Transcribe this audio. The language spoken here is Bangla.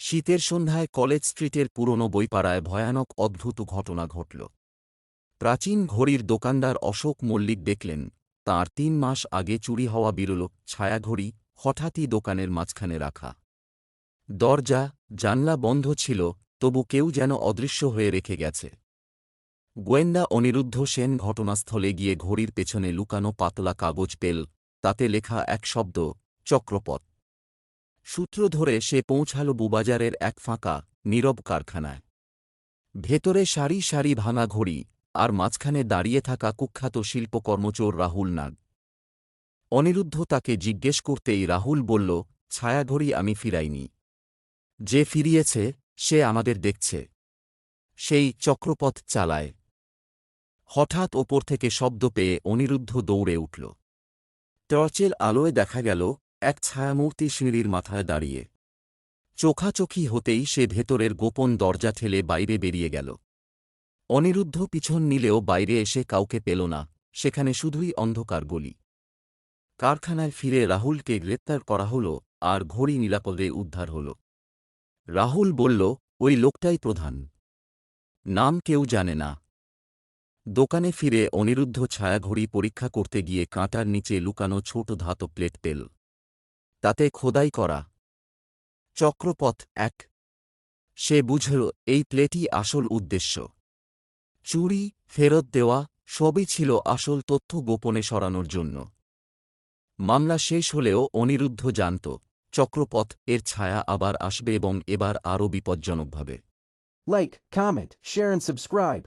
শীতের সন্ধ্যায় কলেজ স্ট্রিটের পুরনো বইপাড়ায় ভয়ানক অদ্ভুত ঘটনা ঘটল। প্রাচীন ঘড়ির দোকানদার অশোক মল্লিক দেখলেন তাঁর ৩ মাস আগে চুরি হওয়া বিরল ছায়াঘড়ি হঠাৎই দোকানের মাঝখানে রাখা। দরজা জানলা বন্ধ ছিল, তবু কেউ যেন অদৃশ্য হয়ে রেখে গেছে। গোয়েন্দা অনিরুদ্ধ সেন ঘটনাস্থলে গিয়ে ঘড়ির পেছনে লুকানো পাতলা কাগজ পেল, তাতে লেখা এক শব্দ, চক্রপথ। সূত্র ধরে সে পৌঁছাল বুবাজারের এক ফাঁকা, নীরব কারখানায়। ভেতরে সারি সারি ভাঙা ঘড়ি, আর মাঝখানে দাঁড়িয়ে থাকা কুখ্যাত শিল্পকর্মচোর রাহুল নাগ। অনিরুদ্ধ তাকে জিজ্ঞেস করতেই রাহুল বলল, ছায়াঘড়ি আমি ফিরাইনি। যে ফিরিয়েছে সে আমাদের দেখছে। সেই চক্রপথ চালায়। হঠাৎ ওপর থেকে শব্দ পেয়ে অনিরুদ্ধ দৌড়ে উঠল। টর্চের আলোয় দেখা গেল এক ছায়ামূর্তি সিঁড়ির মাথায় দাঁড়িয়ে। চোখাচোখি হতেই সে ভেতরের গোপন দরজা ঠেলে বাইরে বেরিয়ে গেল। অনিরুদ্ধ পিছন নিলেও বাইরে এসে কাউকে পেল না, সেখানে শুধুই অন্ধকার গলি। কারখানায় ফিরে রাহুলকে গ্রেপ্তার করা হল, আর ঘড়ি নিরাপদে উদ্ধার হল। রাহুল বলল, ওই লোকটাই প্রধান। নাম কেউ জানে না। দোকানে ফিরে অনিরুদ্ধ ছায়াঘড়ি পরীক্ষা করতে গিয়ে কাঁটার নিচে লুকানো ছোট ধাতব প্লেট পেল। তাতে খোদাই করা চক্রপথ ১। সে বুঝল এই প্লেটই আসল উদ্দেশ্য। চুরি, ফেরত দেওয়া সবই ছিল আসল তথ্য গোপনে সরানোর জন্য। মামলা শেষ হলেও অনিরুদ্ধ জানত চক্রপথ এর ছায়া আবার আসবে, এবং এবার আরও বিপজ্জনকভাবে। Like, comment, share and subscribe.